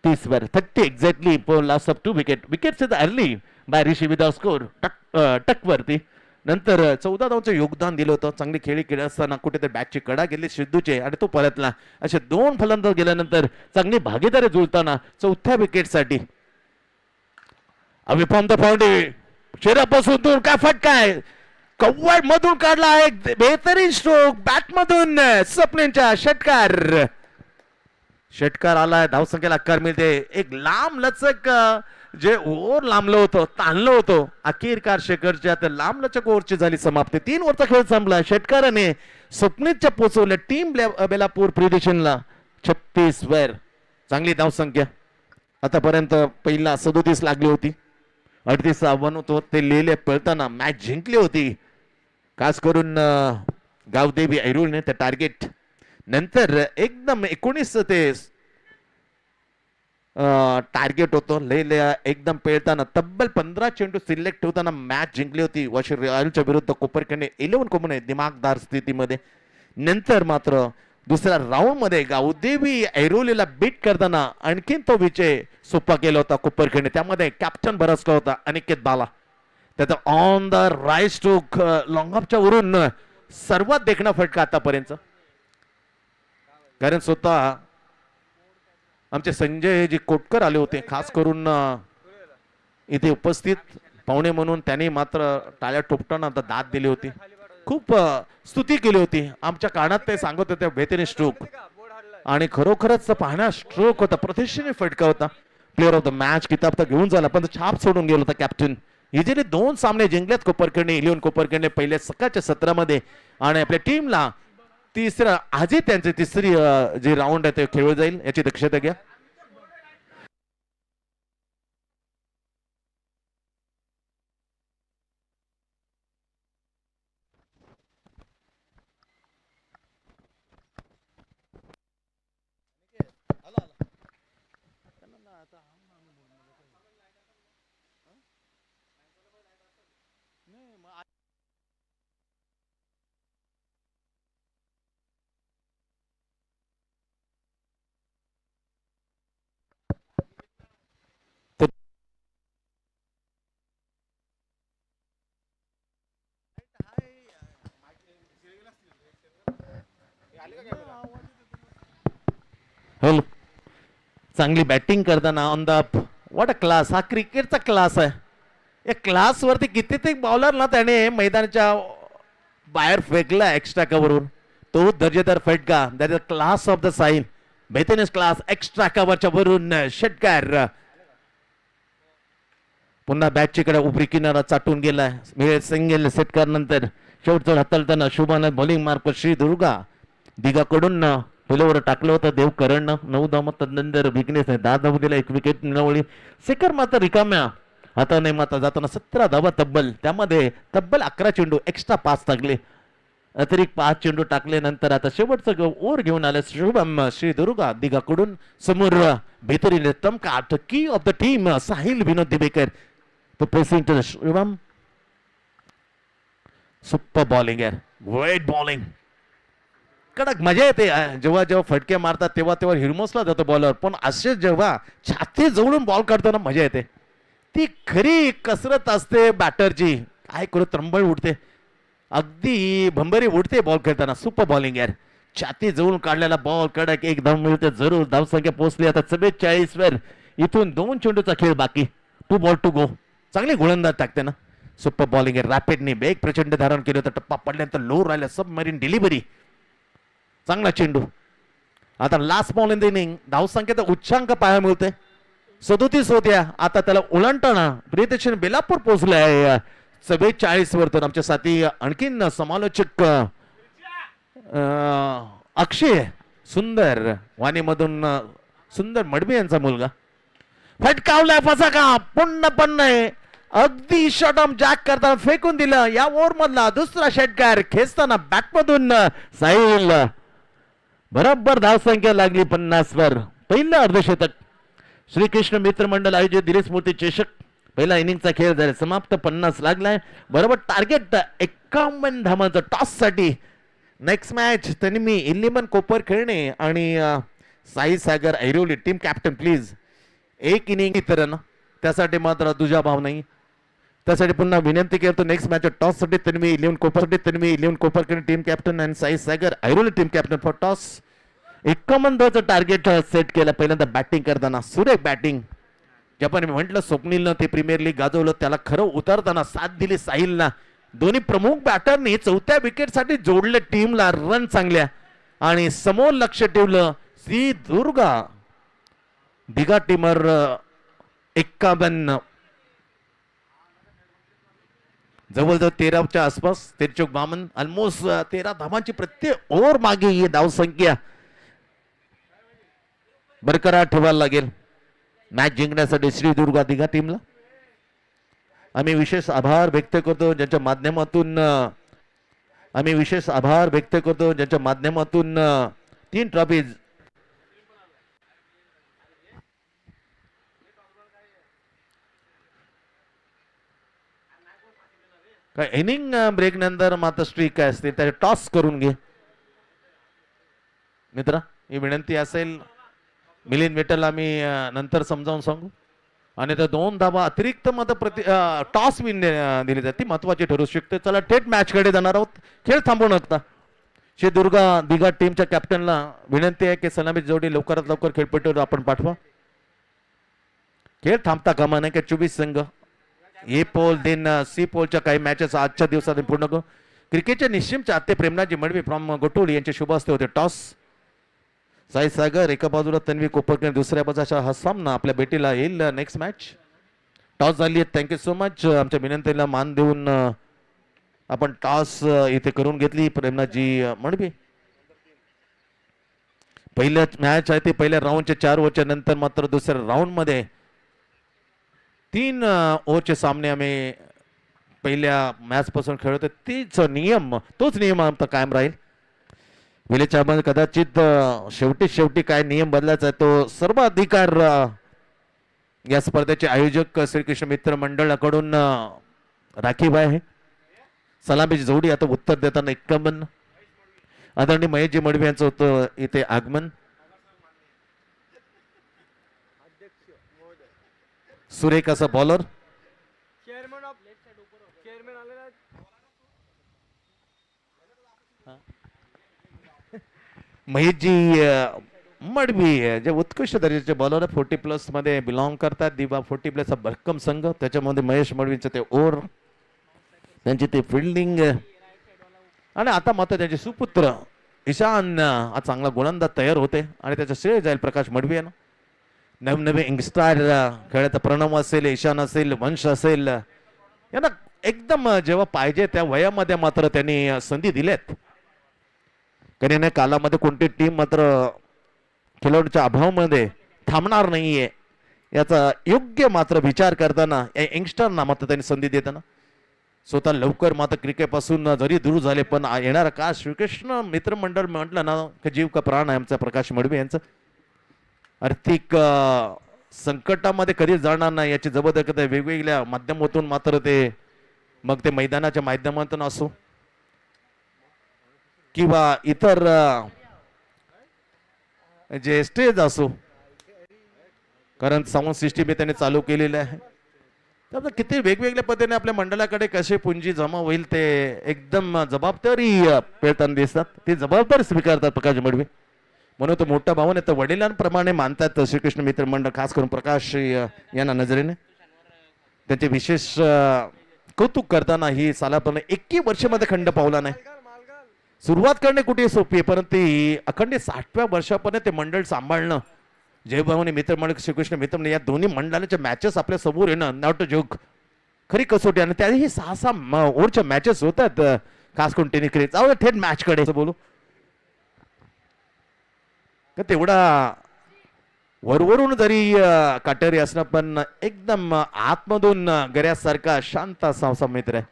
30 वर. 30 exactly last of 2 wicket. Wickets is early by Rishi without score, duck वरती. नंतर 14 धावांचं योगदान दिलं होतं. चांगली खेळी खेळत असताना कुठेतरी बॅटची कडा गेली सिद्धूचे आणि तो परतला. असे 2 फलंदाज गेल्यानंतर चांगली भागीदारी जुळताना 4थ्या विकेटसाठी अवी फ्रॉम द फाउंडी शेरापासून दूर काय फटका आहे, कव्वाड मधून काढला एक बेहतरीन स्ट्रोक बॅट मधून. स्वप्नीलच्या षटकार आलाय, धावसंख्येला आकार मिळते. एक लांब लचक जे ओव्हर लांबलं होतं, ताणलं होतं, अखेरकार शेखरच्या त्या लांब लचक ओव्हरची झाली समाप्ती. 3 ओव्हरचा खेळ संपला. षटकाराने स्वप्नीलच्या पोहोचवलं टीम बेलापूर प्रियदर्शनला 36 वर. चांगली धावसंख्या आतापर्यंत पहिला 37 लागली होती, 38 आव्हान होतं ते लिहिले पळताना मॅच जिंकली होती. खास करून गावदेवी ऐरुळने त्या टार्गेट नंतर एकदम 19 ते टार्गेट होतं लय एकदम पेळताना तब्बल 15 चेंडू सिलेक्ट होताना मॅच जिंकली होती वाशी रॉयलच्या विरुद्ध. कोपरखेडने 11 कोमने दिमागदार स्थितीमध्ये. नंतर मात्र दुसऱ्या राऊंड मध्ये गावदेवी ऐरोलीला बीट करताना आणखीन तो विजय सोपा केला होता कोपरखेडने. त्यामध्ये कॅप्टन बरसला होता अनिकेत बाला. त्याचा on the right stroke long ऑफच्या वरून सर्वात देखणा फटका आतापर्यंत. कारण स्वतः आमचे संजय जी कोटकर आले होते खास करून इथे उपस्थित पाहुणे म्हणून, त्यांनी मात्र टाळ्या ठोपताना दाद दिली होती, खूप स्तुती केली होती. आमच्या कानात ते सांगत होते बेहतरीन स्ट्रोक, आणि खरोखरच पाहण्या स्ट्रोक होता, प्रतिष्ठेने फटका होता. प्लेअर ऑफ द मॅच किताब तर घेऊन झाला, पण छाप सोडून गेला होता कॅप्टन. इजिली 2 सामने जिंकलेत कोपरखेडने, 11 कोपरखेडने पहिल्या सकाळच्या सत्रामध्ये. आणि आपल्या टीमला तिसरा आजही त्यांची तिसरी जी राऊंड आहे ते खेळलं जाईल याची दक्षता घ्या. हॅलो, चांगली बॅटिंग करताना on the what a class. हा क्रिकेटचा क्लास आहे. या क्लास वरती कितीतरी बॉलर ना त्याने मैदानाच्या बाहेर फेकला एक्स्ट्रा कव्हरवरून. तो दर्जेदार फटका, that is class of the sign. बेहतरीन क्लास. एक्स्ट्रा कव्हरच्या वरून षटकार. पुन्हा बॅटची कडे उपरी किनारा चाटून गेलाय. सिंगल षटकार नंतर शेवटचं हाताळताना शुभानं बॉलिंग मार्फत श्री दुर्गा दिघाकडून पहिल्यावर टाकलं होतं देवकरण. 9 धावा. तदनंतर विघ्नेश 10 धावा दिला. 1 विकेट मिळवली. शेखर मात्र रिकाम्या हाताने मात्र जाताना 17 धावा तब्बल. त्यामध्ये तब्बल 11 चेंडू एक्स्ट्रा 5 टाकले. अतिरिक्त 5 चेंडू टाकले. नंतर आता शेवटचं ओव्हर घेऊन आले शुभम श्री दुर्गा दिघाकडून. समोर बेहतरीन चमका की of the team Sahil Vinod Divekar. Pressing to Shubham. Super bowling आहे. Great bowling. कडक मजा येते जेव्हा जेव्हा फटके मारतात तेव्हा तेव्हा हिरमोसला जातो बॉलर. पण असे जेव्हा छाती जवळून बॉल काढताना मजा येते. ती खरी कसरत असते बॅटरची. काय करू त्रंबळ उडते. अगदी भंबरी उडते बॉल खेळताना. सुपर बॉलिंग यार. छाती जवळून काढलेला बॉल कडक. 1 धाव मिळते जरूर. धावसंख्या पोहोचली आता 44 वर. इथून 2 चेंडूचा खेळ बाकी. 2 बॉल टू गो. चांगली गोलंदाज टाकते ना. सुपर बॉलिंग आहे. रॅपिडने वेग प्रचंड धारण केलं होतं. टप्पा पडल्यानंतर लो राहिला. Submarine delivery. चांगला चेंडू. आता last ball in the inning. धावसंख्येचा उच्चांक पाहायला मिळते. 37 होत्या. आता त्याला ओलांडताना प्रियदर्शन बेलापूर पोहोचले आहे 44 वर. तर आमच्या साथी आणखीन समालोचक अक्षय सुंदर वाणीमधून सुंदर मडबी यांचा मुलगा फटकावलाय. फसा का पूर्णपणे अगदी शॉर्टम जॅक करताना फेकून दिलं. या ओव्हर मधला दुसरा षटकार खेचताना बॅटमधून साहिल. बरोबर धावसंख्या लागली 50 वर. पहिलं अर्धशतक. श्रीकृष्ण मित्र मंडळ आयोजित दिलीप स्मृती चषक पहिला इनिंगचा खेळ झाला समाप्त. 50 लागलाय. बरोबर टार्गेट 51 धावांचं टॉस साठी. नेक्स्ट मॅच तन्वी 11 कोपर खेळणे आणि Sai Sagar Airoli team captain please. 1 inning इतरन त्यासाठी मात्र तुझ्या भाव नाही. त्यासाठी पुन्हा विनंती करतो. नेक्स्ट मॅच टॉस साठी तन्वी 11 कोपर साठी तन्वी 11 कोपर खेळणे टीम कॅप्टन आणि Sai Sagar Airoli team captain for toss. 51 धावांचं टार्गेट सेट केलं पहिल्यांदा बॅटिंग करताना. सुरेख बॅटिंग. ज्याप्रमाणे मी म्हटलं स्वप्नीलनं ते प्रीमियर लीग गाजवलं त्याला खरं उतरताना साथ दिली साहिलला. दोन्ही प्रमुख बॅटरनी 4थ्या विकेटसाठी जोडले टीमला. रन चांगल्या आणि समोर लक्ष ठेवलं श्री दुर्गा दिघा टीमर. 51 जवळजवळ 13च्या आसपास. तेरचोक बामन ऑलमोस्ट 13 धावांची प्रत्येक ओव्हर मागे ही धावसंख्या बरकरार ठेवायला लागेल मॅच जिंकण्यासाठी श्री दुर्गा दिघा टीमला. आम्ही विशेष आभार व्यक्त करतो ज्यांच्या माध्यमातून 3 ट्रॉफीज काय इनिंग ब्रेक नंतर मात्र स्ट्रीक काय असते त्याचे टॉस करून घे मित्रा. ही विनंती असेल. मिलिंद विठ्ठल आम्ही नंतर समजावून सांगू. आणि त्या 2 धावा अतिरिक्त मत टॉस विन दिली जाते. महत्वाची ठरू शकते. चला थेट मॅच कडे जाणार आहोत. खेळ थांबवू नका. श्री दुर्गा दिघा टीमच्या कॅप्टनला विनंती आहे की सलामी जोडी लवकरात लवकर खेळपट्टीवर आपण पाठवा. खेळ थांबता कामा नये. 24 संघ ए पोल देन सी पोलच्या काही मॅचेस आजच्या दिवसात पूर्ण करू. क्रिकेटच्या निश्चिमच्या आत्ते प्रेमनाथजी मडवी फ्रॉम गोटोळी यांचे शुभ हस्ते होते टॉस. साई सागर एका बाजूला तन्वी कोपरकर दुसऱ्या बाजूचा हा सामना आपल्या भेटीला येईल. नेक्स्ट मॅच टॉस झाली आहे. Thank you so much. आमच्या विनंतीला मान देऊन आपण टॉस इथे करून घेतली. प्रेमनाथजी मडवी पहिल्या मॅच आहे ते पहिल्या राऊंडच्या 4 ओव्हरच्या नंतर मात्र दुसऱ्या राऊंड मध्ये 3 ओव्हरचे सामने आम्ही पहिल्या मॅच पासून खेळतो. तोच नियम आमचा कायम राहील. विलेच्या कदाचित शेवटी काय नियम बदलायचा आहे तो सर्व अधिकार या स्पर्धेचे आयोजक श्रीकृष्ण मित्र मंडळाकडून राखीव आहे. सलामीची जोडी आता उत्तर देताना 51 आदरणीय महेशजी मडवी यांचं होतं इथे आगमन. सुरेख असा बॉलर. महेशजी मडवी जे उत्कृष्ट दर्जाचे बॉलर 40+ मध्ये बिलॉंग करतात. दिवा 40+ हा भक्कम संघ, त्याच्यामध्ये महेश मडवींचं ते ओव्हर, त्यांची ते फिल्डिंग, आणि आता मात्र त्यांचे सुपुत्र ईशान हा चांगला गोलंदाज तयार होते आणि त्याचं श्रेय जाईल प्रकाश मडवी यांना. नवनवे यंगस्टार खेळाचा प्रणव असेल, ईशान असेल, वंश असेल, यांना एकदम जेव्हा पाहिजे त्या वयामध्ये मात्र त्यांनी संधी दिल्यात. कारण कालामध्ये कोणती टीम मात्र खेळाडूच्या अभावामध्ये थांबणार नाहीये याचा योग्य मात्र विचार करताना या यंगस्टरना मात्र त्यांनी संधी देताना स्वतः लवकर मात्र क्रिकेटपासून जरी दूर झाले पण येणारा का श्रीकृष्ण मित्रमंडळ म्हटलं ना की जीव का प्राण आहे आमचा प्रकाश मडवी यांचं. आर्थिक संकटामध्ये कधी जाणार नाही याची जबरदस्ती वेगवेगळ्या माध्यमातून मात्र ते, मग ते मैदानाच्या माध्यमातून असो किंवा इतर जे स्टेज असो, कारण साऊंड सिस्टीम त्यांनी चालू केलेले आहे. त्यामुळे किती वेगवेगळ्या पद्धतीने आपल्या मंडळाकडे कसे पुंजी जमा होईल ते एकदम जबाबदारी पेळताना दिसतात. ती जबाबदारी स्वीकारतात प्रकाश मडवी, म्हणून तो मोठा भाऊने तर वडिलांप्रमाणे मानतात श्रीकृष्ण मित्र मंडळ, खास करून प्रकाश यांना नजरेने. त्यांचे विशेष कौतुक करताना ही सालापण 21 वर्षामध्ये खंड पावला नाही. सुरुवात करणे कुठे सोपी आहे, परंतु अखंड 60व्या वर्षापर्यंत ते मंडळ सांभाळणं, जयभावनी मित्रमंडळ श्रीकृष्ण मित्रमंडळ या दोन्ही मंडळाच्या मॅचेस आपल्या समोर येणं नॉट अ जोक, खरी कसोटी. आणि त्याही 6-6 ओव्हरच्या मॅचेस होतात, खास करून टेनिस क्रिकेट. जाऊ थेट मॅच कडे बोलू का, तेवढा वरवरून जरी काटेरी असणं पण एकदम आतमधून गऱ्यासारखा शांत असा मित्र आहे.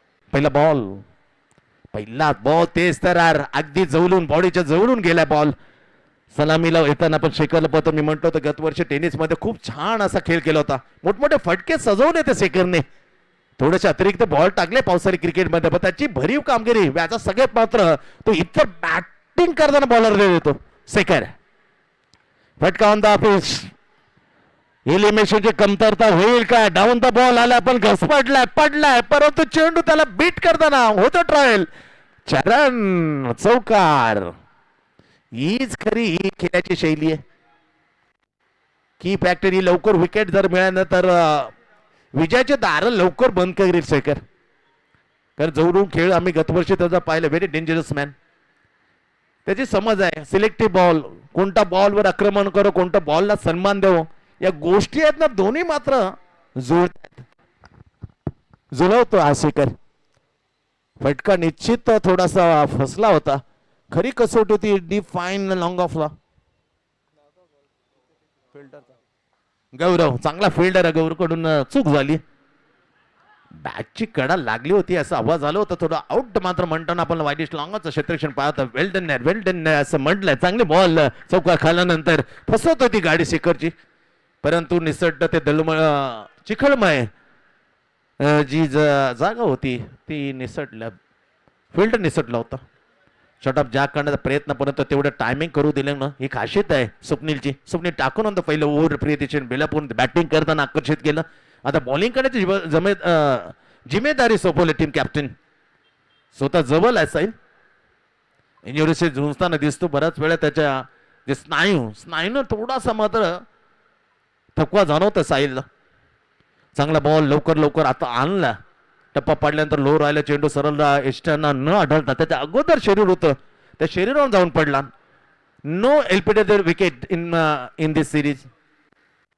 पहिला बॉल तेच तर अगदी जवळून, बॉडीच्या जवळून गेला बॉल. सलामीला येताना पण शेखरला पत्र मी म्हटलं होतं गत वर्षी टेनिसमध्ये खूप छान असा खेळ केला होता, मोठमोठे फटके सजवले ते शेखरने, थोडेसे अतिरिक्त बॉल टाकले पावसाळी क्रिकेटमध्ये, पण त्याची भरीव कामगिरी. व्याचा सगळ्यात मात्र तो इतर बॅटिंग करताना बॉलर देतो शेखर. फटका ऑन द ऑफिस, एलिमिनेशनची कमतरता होईल काय? डाऊन द बॉल आला पण पडलाय, परंतु चेंडू त्याला बीट करताना होतं ट्रायल. चरण चौकार, हीच खरी ही खेळाची शैली आहे की फॅक्टरी लवकर विकेट जर मिळालं तर विजयाचे दार लवकर बंद करील शेखर. कारण जवळून खेळ आम्ही गतवर्षी त्याचा पाहिलं, व्हेरी डेंजरस मॅन. त्याची समज आहे सिलेक्टिव्ह बॉल, कोणत्या बॉलवर आक्रमण करो, कोणत्या बॉलला सन्मान देऊ, या गोष्टी आहेत ना दोन्ही मात्र जुळवतो हा शेखर. फटका निश्चित थोडासा फसला होता, खरी कसोटी होती. डीप फाईन लॉंग ऑफला गौरव, चांगला फिल्डर आहे, गौरव कडून चूक झाली. बॅटची कडा लागली होती असा आवाज आला होता, थोडा आउट मात्र म्हणताना आपण वाईडिश लॉंगचं क्षेत्ररक्षण पाहत वेल डन असं म्हटलंय. चांगले बॉल चौका खाल्यानंतर फसवत होती गाडी शेखरची, परंतु निसट ते चिखलमय जी जागा होती ती निसटल्या, फिल्ड निसटला होता. शॉर्ट ऑफ ज्या करण्याचा प्रयत्न, परंतु तेवढं टायमिंग करू दिलं ना, ही खासियत आहे स्वप्नीलची. स्वप्नील टाकून नंतर पहिलं ओव्हर प्रियतेशन बेलापूर बॅटिंग करताना आकर्षित केलं. आता बॉलिंग करण्याची जिम्मेदारी सोपवली टीम कॅप्टन, स्वतः जवळ असेल. इंजुरीशी झुंजताना दिसतो बऱ्याच वेळा, त्याच्या जे स्नायूनं थोडासा मात्र थकवा जाणवतं साहिलला. चांगला बॉल लवकर आता आणला, टप्पा पाडल्यानंतर लो राहिला चेंडू, सरळ इष्टांना न आढळता त्याच्या अगोदर शरीर होतं, त्या शरीरावर जाऊन पडला. नो एल्पिटेड विकेट इन दिस सिरीज.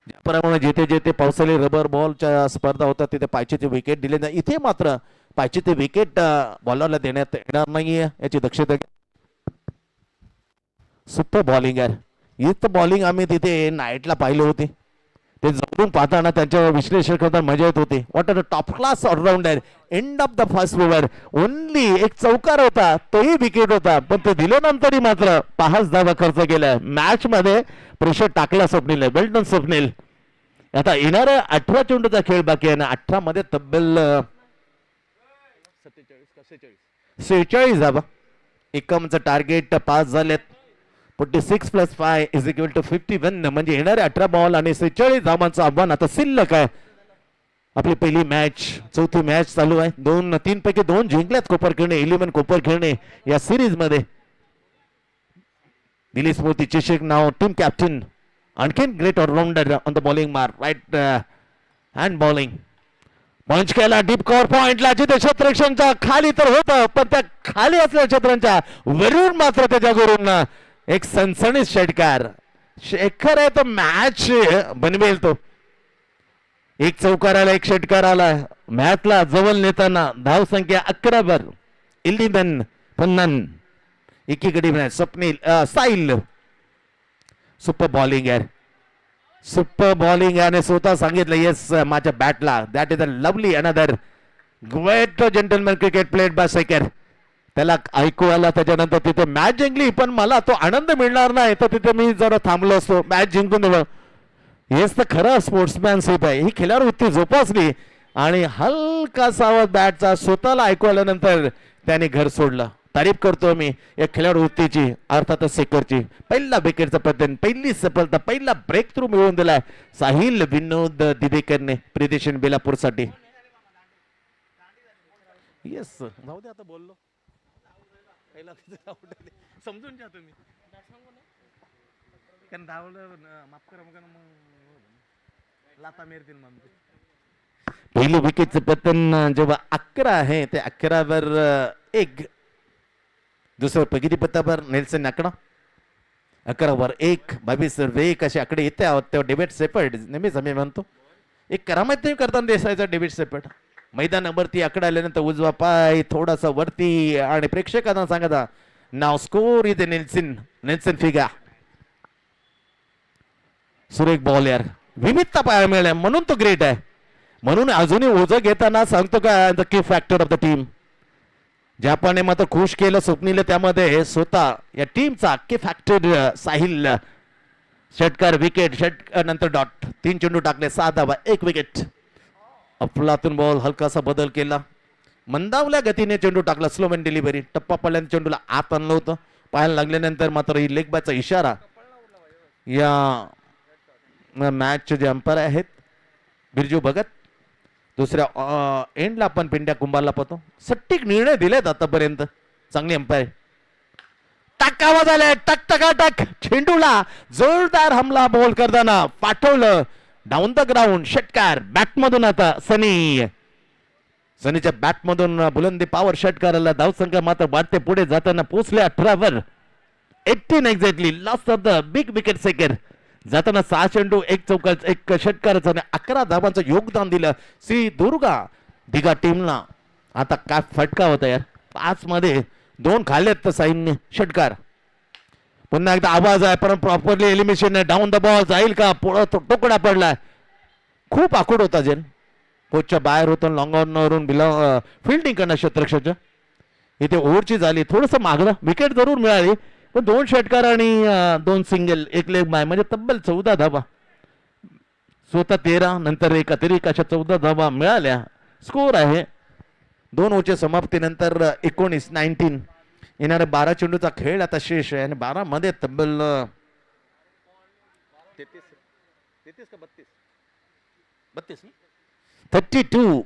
ज्याप्रमाणे जेथे पावसाळी रबर बॉलच्या स्पर्धा होतात तिथे पायचे ते विकेट दिले नाही, इथे मात्र पायचे ते विकेट बॉलरला देण्यात येणार नाहीये याची दक्षता. सुपर बॉलिंग आहे, इथं बॉलिंग आम्ही तिथे नाईटला पाहिले होते, ते जवळून पाहताना त्यांच्यावर विश्लेषण करताना मजा येत होती. What are top class allrounder. End of the first over only एक चौकार होता, तोही विकेट होता, पण ते दिल्यानंतरही मात्र 5 धावा खर्च केला. मॅच मध्ये प्रेशर टाकला स्वप्नील, वेल डन स्वप्नील. आता येणाऱ्या 18 चेंडूचा खेळ बाकी आहे ना, 18 मध्ये तब्बल 46 धावा. एकमचं टार्गेट 5 झालेत. 46 + 5 = 51, म्हणजे येणारे 18 बॉल आणि 46 धावांचं आव्हान आता शिल्लक आहे. आपली पहिली मॅच, चौथी मॅच चालू आहे. 3 पैकी 2 जिंकल्यात कोपर खेळणे, 11 कोपर खेळणे या सिरीज मध्ये. दिली स्फूर्ती चषक नाव टीम कॅप्टन आणखीन great allrounder on the bowling मार राईट हँड बॉलिंग पंच केला डीप कव्हर पॉइंटला जिथे क्षेत्ररक्षणच्या खाली तर होतं पण त्या खाली असलेल्या क्षेत्रांच्या वरून मात्र त्याच्याकडून एक सनसणीत षटकार शेखर आहे तो मॅच बनवेल तो एक चौकार आला एक षटकार आला मॅचला जवळ नेताना धाव संख्या 11 वर 11 पन्नान एकीकडे स्वप्नील साहिल सुपर बॉलिंग आहे सुपर बॉलिंग आणि स्वतः सांगितलं येस माझ्या बॅटला that is a lovely another great gentleman cricket played by Shekhar त्याला ऐकू आला त्याच्यानंतर तिथे मॅच जिंकली पण मला तो आनंद मिळणार नाही तर तिथे मी जरा थांबलो असतो मॅच जिंकून दिलं हेच तर खरं स्पोर्ट्समॅनशिप आहे ही खेळाडू वृत्ती जोपासली आणि हलकासा आवाज बॅटचा स्वतःला ऐकू आल्यानंतर त्याने घर सोडलं तारीफ करतो मी या खेळाडू वृत्तीची अर्थातच शेखरची पहिला विकेटचा पतन पहिली सफलता पहिला ब्रेक थ्रू मिळवून दिलाय साहिल विनोद दिवेकरने प्रिदेशन बेलापूरसाठी येस जाऊ दे आता बोललो समजून घ्या तुम्ही कारण धावलं माफ करा मग लाता मेरतील म्हणते पहिलं विकेटचं पतन जेव्हा 11 आहे ते 11 वर 1 दुसरं प्रगती पत्तावर नेल्सन आकडा 11 वर 1 22 वर 1 असे आकडे येते आहोत तेव्हा डेव्हिड शेपर्ड नेहमीच आम्ही म्हणतो एक करामत नाही करताना दिसायचा डेव्हिड शेपर्ड मैदानावरती आकडा आल्यानंतर उजवा पाय थोडासा वरती आणि प्रेक्षकांना सांगा नाव स्कोर इथे नेल्सन फिगा सुरेख बॉल यार विविधता पाहायला मिळाल्या म्हणून तो ग्रेट आहे म्हणून अजूनही ओझं घेताना सांगतो का the key factor of the team जपानने मात्र खुश केलं स्वप्नील त्यामध्ये स्वतः या टीमचा की फॅक्टर साहिल षटकार विकेट षटकार नंतर डॉट 3 चेंडू टाकले 6 धावा 1 विकेट अफलातून बॉल हलकासा बदल केला मंदावल्या गतीने चेंडू टाकला स्लोमॅन डिलिव्हरी टप्पा पडल्याने चेंडूला आत आणलं होतं पाहायला लागल्यानंतर मात्र ही लेग बायचा इशारा या मॅचचे जे अंपायर आहेत बिरजू भगत दुसऱ्या एंडला आपण पिंड्या कुंभारला पाहतो सट्टीक निर्णय दिलेत आतापर्यंत चांगली अंपायर टक आवाज आलाय टक टका टक चेंडूला जोरदार हमला बॉल करताना पाठवलं डाऊन द ग्राउंड षटकार बॅटमधून आता सनीच्या बॅटमधून बुलंदी पॉवर षटकाराला धावसंख्या मात्र वाढते पुढे जाताना पोहोचले 18 वर 18 exactly last of the big wicket सेकर जाताना 6 चेंडू 1 चौकार 1 षटकाराचं आणि 11 धावांचं योगदान दिलं श्री दुर्गा दिघा टीमला आता काय फटका होता यार 5 मध्ये 2 खाल्लेत तर साईनने षटकार पुन्हा एकदा आवाज आहे पण प्रॉपरली एलिमिनेशन आहे डाऊन द बॉल जाईल का टोकडा पडलाय खूप आखूड होता जेन कोचच्या बाहेर होतं लॉंग ऑनवरून फिल्डिंग करणं क्षेत्ररक्षणाच्या इथे ओव्हरची झाली थोडस मागलं विकेट जरूर मिळाली पण 2 षटकार आणि 2 सिंगल 1 लेग बाय म्हणजे तब्बल 14 धावा स्वतः 13 नंतर एक अतिरिक्त अशा 14 धावा मिळाल्या स्कोर आहे 2 ओव्हरच्या समाप्तीनंतर 19 येणाऱ्या 12 चेंडूचा खेळ आता शेष आहे आणि 12 मध्ये तब्बल 32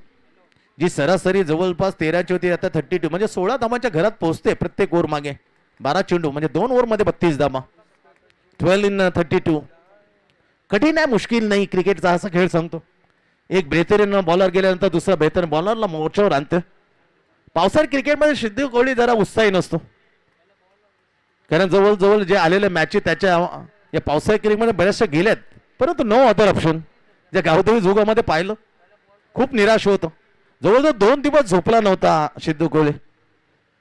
जी सरासरी जवळपास 13ची होती आता 32 म्हणजे 16 धावांच्या घरात पोहोचते प्रत्येक ओव्हर मागे 12 चेंडू म्हणजे 2 ओव्हर मध्ये 32 धावा 12 in 32 कठीण आहे मुश्किल नाही क्रिकेटचा असा खेळ सांगतो एक बेहतरीन बॉलर गेल्यानंतर दुसरा बेहतरीन बॉलरला मोर्चावर आणतं पावसाळी क्रिकेटमध्ये सिद्धू कोहली जरा उत्साही नसतो कारण जवळजवळ जे आलेले मॅच त्याच्या या पावसाळी क्रिकेटमध्ये बऱ्याचशा गेल्यात परंतु नो अदर ऑप्शन ज्या गावदेवी जुगामध्ये पाहिलं खूप निराश होतं जवळजवळ 2 दिवस झोपला नव्हता सिद्धू कोहली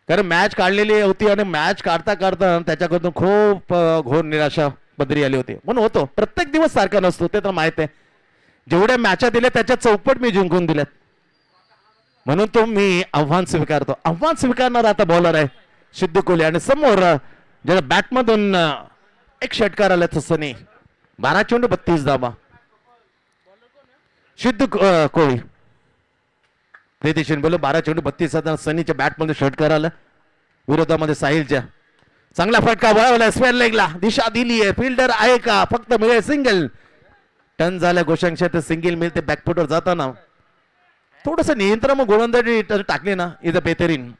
कारण मॅच काढलेली होती आणि मॅच काढता काढता त्याच्याकडून खूप घोर निराशा पदरी आली होती म्हणून होतो प्रत्येक दिवस सारखा नसतो ते तर माहित आहे जेवढ्या मॅचा दिल्या त्याच्या चौपट मी जिंकून दिल्यात म्हणून तो मी आव्हान स्वीकारतो आव्हान स्वीकारणारा आता बॉलर आहे सिद्धू कोहली आणि समोर ज्याला बॅटमधून एक षटकार आला तसं नाही 12 चेंडू 32 धावा सिद्धू कोहली प्रिदेशन बोल 12 चेंडू 32 सनीच्या बॅटमध्ये षटकार आला विरोधामध्ये साहिलच्या चांगला फटका वळवला स्क्वेअर लेगला दिशा दिली आहे फिल्डर आहे का फक्त मिळेल सिंगल टर्न झाल्या गोशांशात सिंगल मिळते बॅकफुटवर जाताना थोडस नियंत्रण मग गोलंदाजी टाकली ना इथं बेहतरीन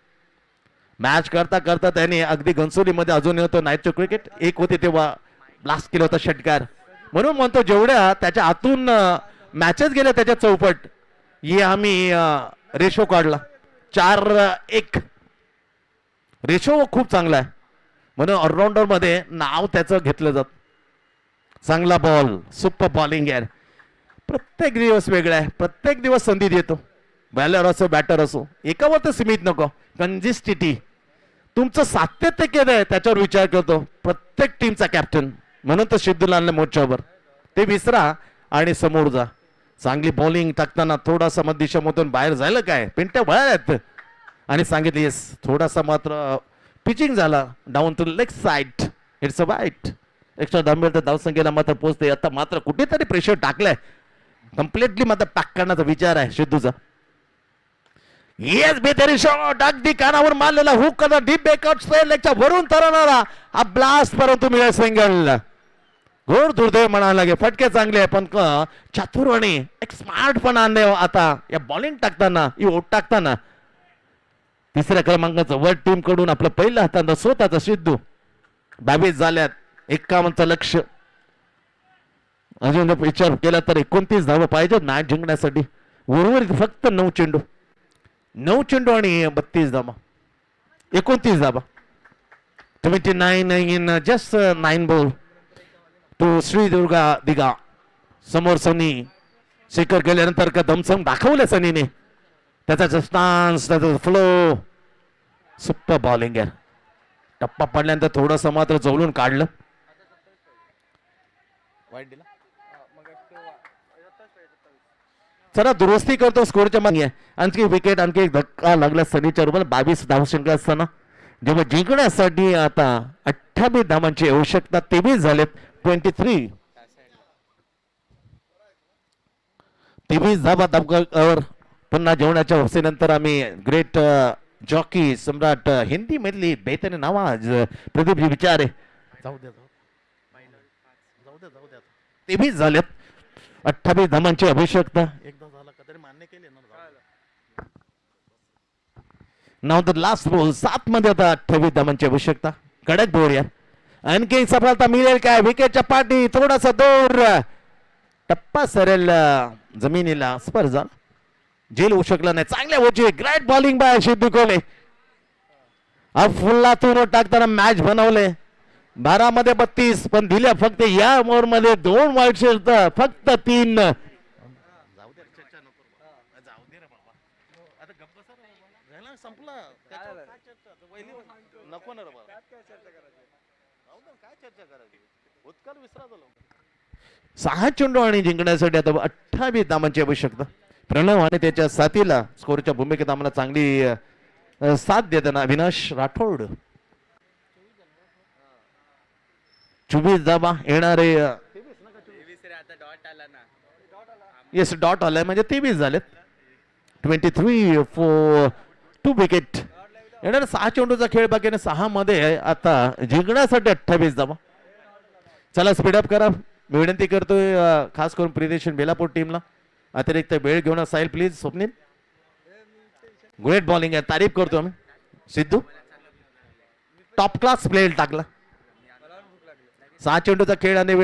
मॅच करता करता त्याने अगदी घनसोलीमध्ये अजून होतो नाईटचं क्रिकेट एक होते तेव्हा ब्लास्ट केला होता षटकार. म्हणून म्हणतो जेवढ्या त्याच्या आतून मॅचेस गेल्या त्याच्या चौपट हे आम्ही रेशो काढला 4-1 रेशो खूप चांगला आहे. म्हणून ऑलराऊंडर मध्ये नाव त्याचं घेतलं जात. चांगला बॉल सुपर बॉलिंग आहे. प्रत्येक दिवस वेगळा आहे. प्रत्येक दिवस संधी देतो. बॅलर असो बॅटर असो एकावर तर सीमित नको. कंजिस्टिटी तुमचं सातत्य केलं आहे त्याच्यावर विचार करतो प्रत्येक टीमचा कॅप्टन. म्हणून तर सिद्धूला आणलं मोर्चावर. ते विसरा आणि समोर जा. चांगली बॉलिंग टाकताना थोडासा मध्यदिशामधून बाहेर झालं काय पिंट्या वळत आणि सांगितलं येस थोडासा मात्र पिचिंग झाला down to leg side. It's a wide extra धांबेल तर धावसंख्येला मात्र पोहोचते. आता मात्र कुठेतरी प्रेशर टाकलंय कम्प्लिटली मात्र पॅक करण्याचा विचार आहे सिद्धूचा. येस बेतरी शॉट अगदी कानावर मारलेला हुक करता डीप बॅकआउट स्ट्रेटच्या वरून तरणारा हा ब्लास्ट परंतु मिळेल सिंगल. घोर दुर्दैव म्हणायला लागेल. फटके चांगले आहे पण चातुर आणि एक स्मार्ट पण आणले आता या बॉलिंग टाकताना ओट टाकताना. तिसऱ्या क्रमांकाचं वर्ल्ड टीम कडून आपलं पहिलं हातांना स्वतःचा सिद्धू 22 झाल्यात 51चं लक्ष. अजून विचार केला तर 29 धावा पाहिजे मॅच जिंकण्यासाठी. उर्वरित फक्त 9 चेंडू आणि 32 धावा 29 धावा 29 in just 9 ball to Shridurga Digha. समोर सनी शेखर गेल्यानंतर का दमसम दाखवलं सनीने. त्याचा स्टान्स त्याचा फ्लो सुपर बॉलिंग आहे. टप्पा पडल्यानंतर थोडंसं मात्र जवळून काढलं. चला दुरुस्ती करतो स्कोरच्या मागे. आणखी विकेट आणखी एक धक्का लागला सनीच्या बरोबर 22 धावसंख्या असताना जेव्हा जिंकण्यासाठी आता 28 धावांची आवश्यकता 23 झालेत. 23 धावा धावकर पुन्हा जेवणाच्या हौसेनंतर आम्ही ग्रेट जॉकी सम्राट हिंदी मधली बेहतरीन आवाज प्रदीपजी विचारे जाऊ द्या 23 झालेत. 28 धावांची आवश्यकता एकदा झाला कधी मान्य केले नाव द लास्ट बॉल 7 मध्ये आता 28 धावांची आवश्यकता. कडक बोर यार. आणखी सफलता मिळेल काय विकेटच्या पाठी थोडासा दूर टप्पा सरेल जमिनीला स्पर्श झेल होऊ शकला नाही. चांगल्या होची ग्रेट बॉलिंग बाय सिद्धू कोले. फुल्लातून टाकताना मॅच बनवले 12 मध्ये 32 पण दिल्या फक्त या ओव्हर मध्ये 2 वाईट शेत फक्त 3. सहा चेंडू आणि जिंकण्यासाठी आता 28 धावांची आवश्यकता. प्रणव आणि त्याच्या साथीला स्कोरच्या भूमिकेत आम्हाला चांगली साथ देताना अविनाश राठोड. 24 धावा येणारे येस डॉट आलाय म्हणजे 23 झालेत. 23 फॉर 2 विकेट. येणारे 6 चेंडूचा खेळ बाकी 6 मध्ये आता जिंकण्यासाठी 28 धावा. चला स्पीडअप करा मी विनंती करतोय खास करून प्रिदेशन बेलापूर टीमला अतिरिक्त वेळ घेऊन Sail please. Swapnil great bowling आहे तारीफ करतो आम्ही. सिद्धू टॉप क्लास प्लेयर टाकला. 6 चेंडूचा खेळ आणि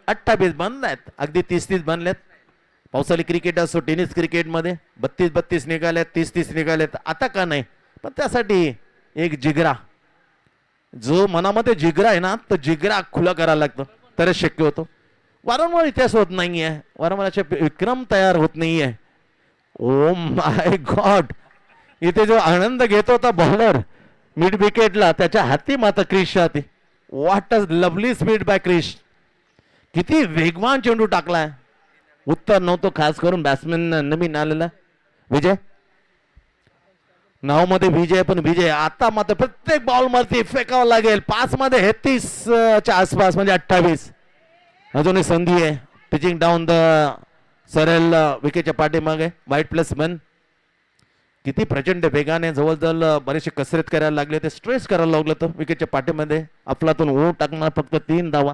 28 बनलायत अगदी 30-30 बनलेत. पावसाळी क्रिकेट असो टेनिस क्रिकेटमध्ये 32-32 निघालेत 30-30 निघालेत. आता का नाही पण त्यासाठी एक जिगरा जो मनामध्ये जिगरा आहे ना तर जिगरा खुला करायला लागतो तरच शक्य होतो. वारंवार इतिहास होत नाहीये. वारंवार असे विक्रम तयार होत नाहीये. ओ माय गॉड इथे जो आनंद घेतो होता बॉलर मिड विकेटला त्याच्या हाती मात्र क्रिशच्या हाती. What a lovely speed by Krish. किती वेगवान चेंडू टाकलाय. उत्तर नव्हतं खास करून बॅट्समॅन नवीन आलेला विजय नाव मध्ये विजय पण विजय आता मात्र प्रत्येक बॉल मध्ये फेकावं लागेल. 5 मध्ये 33च्या आसपास म्हणजे 28. अजूनही संधी आहे. पिचिंग डाऊन द सरळ विकेटच्या पाठीमागे वाईट +1. किती प्रचंड वेगाने जवळजवळ बरेचसे कसरत करायला लागले ते स्ट्रेस करायला लागलं तर विकेटच्या पाठीमध्ये अफलातून ओढ टाकणार फक्त 3 धावा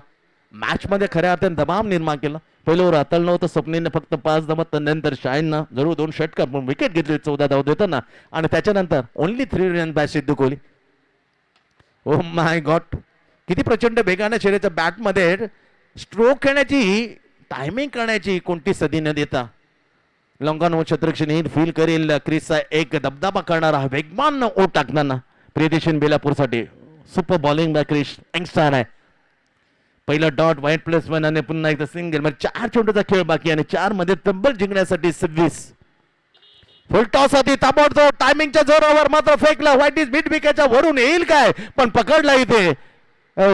मॅच मध्ये खऱ्या अर्थाने दबाव निर्माण केला. पहिलं ओव्हर हाताळलं नव्हतं स्वप्नीने फक्त 5 धावा, नंतर शाहीननं जरूर 2 षटकार पण विकेट घेतली 14 धाव देताना आणि त्याच्यानंतर only 3 run by Sidhu Kohli. O my God, किती प्रचंड वेगाने शर्यतीच्या बॅटमध्ये स्ट्रोक खेळण्याची टायमिंग करण्याची कोणती सदी न देता लंगानो छत्रक्षणी फील करेल क्रिसचा एक दबदबा करणारा वेगवान ओट टाकताना प्रियदर्शन बेलापूरसाठी super bowling by Chris youngster आहे. पहिला डॉट वाईट +1 आणि पुन्हा एकदा सिंगल म्हणजे 4 चेंडूचा खेळ बाकी आणि 4 मध्ये तब्बल जिंकण्यासाठी 26. फुल टॉस आधी ताबडतोब टायमिंगच्या जोरावर मात्र फेकला. व्हाईट इज मिड विकेटच्या वरून येईल काय पण पकडला इथे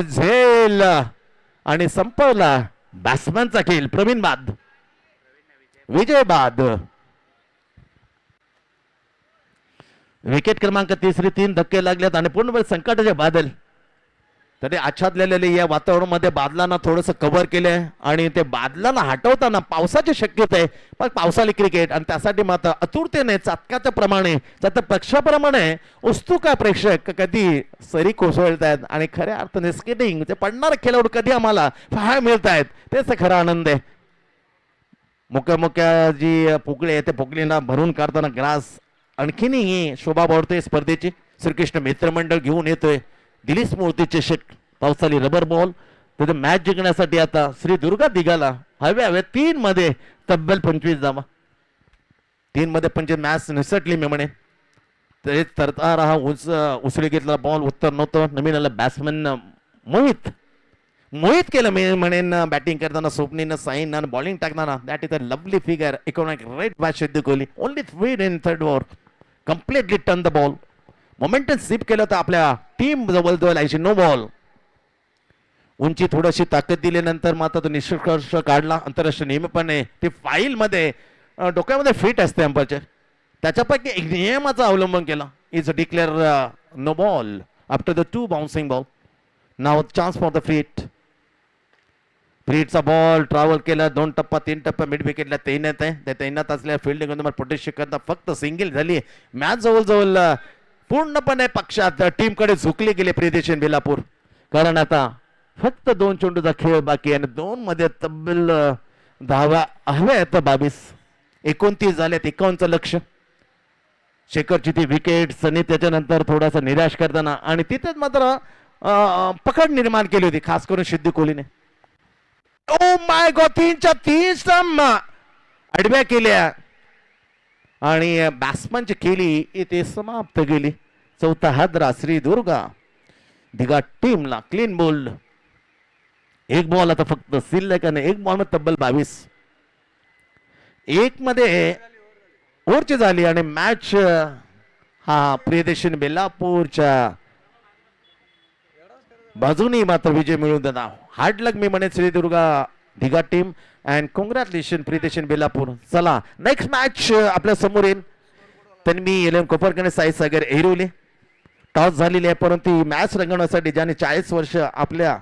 झेल आणि संपवला बॅट्समॅनचा खेळ. प्रवीण बाद, विजय बाद. विकेट क्रमांक 3 धक्के लागलेत आणि पूर्णपणे संकटाचे बादल तरी आच्छादलेले या वातावरणामध्ये बादलांना थोडंसं कव्हर केलंय आणि ते बादलांना हटवताना पावसाची शक्यता आहे. पण पावसाळी क्रिकेट आणि त्यासाठी मात्र आतुरतेने चातकाच्या प्रमाणे पक्षाप्रमाणे उत्सुक प्रेक्षक कधी सरी कोसळतायत आणि खऱ्या अर्थाने स्केटिंग ते पडणारे खेळाडू कधी आम्हाला पाहायला मिळत आहेत तेच खरा आनंद आहे. मुक्या जी पोकळी आहे त्या पोकळीला भरून काढताना ग्रास आणखीनही शोभा वाढतोय स्पर्धेची. श्रीकृष्ण मित्रमंडळ घेऊन येतोय दिलीप मूर्तीचे शेक पावसाळी रबर बॉल. तर मॅच जिंकण्यासाठी आता श्री दुर्गा दिघाला हव्या 3 मध्ये तब्बल 25 धावा. 3 मध्ये 25 मॅच निसटली मी म्हणे. तरी तरतार हा उसळी घेतला बॉल उत्तर नव्हतं. नवीन आला बॅट्समॅन मोहित केलं मी म्हणेन बॅटिंग करताना स्वप्नीनं साईन बॉलिंग टाकताना. That is a lovely figure economic right by Sidhu Kohli. Only 3 in 3rd over completely turn the ball. Momentum sweep केलं तर आपल्या टीम जवळ 80 नो बॉल. उंची थोडीशी ताकद दिल्यानंतर मात्र तो निष्कर्ष काढला. आंतरराष्ट्रीय नियमपणे ती फाईल मध्ये डोक्यामध्ये फिट असते अंपायरच्या. त्याच्यापैकी एक नियमाचा अवलंबन केला. Is declare no ball after the 2 bouncing ball. नाव चान्स फॉर द फ्रीटचा बॉल ट्रॅव्हल केला 2 टप्पा 3 टप्पा मिड विकेटला तैनात आहे. त्या तैनात असलेल्या फिल्डिंग प्रोटेक्शन करता फक्त सिंगल झाली. मॅच जवळजवळ पूर्णपणे पक्षात टीमकडे झुकले गेले प्रियदर्शन बेलापूर. कारण आता फक्त 2 चेंडूचा खेळ बाकी आणि 2 मध्ये तब्बल धावा हव्या आहेत 22. 29 झालेत 51चं लक्ष. शेखरची ती विकेट सनी त्याच्यानंतर थोडासा निराश करताना आणि तिथेच मात्र पकड निर्माण केली होती खास करून सिद्धू कोहलीने. ओ माय गॉड 3च्या 3 स्टंप आडव्या केल्या आणि बॅट्समॅनची केली ते समाप्त केली. 4था हादरा श्री दुर्गा दिघा टीमला क्लीन बोल्ड. 1 बॉल आता फक्त शिल्लक आणि 1 बॉल मध्ये तब्बल 22. 1 मध्ये ओव्हरची झाली आणि मॅच हा प्रियदर्शन बेलापूरच्या बाजूनी मात्र विजय मिळवून देणार. हार्ड लक मी म्हणेन Shri Durga Digha team and congratulation Priyadarshan Belapur. चला नेक्स्ट मॅच आपल्या समोर येईल. तन्वी एलएम कोपरकणे साई सागर एरिवली. टॉस झालेली आहे परंतु मॅच रंगवण्यासाठी ज्याने 40 वर्ष आपल्या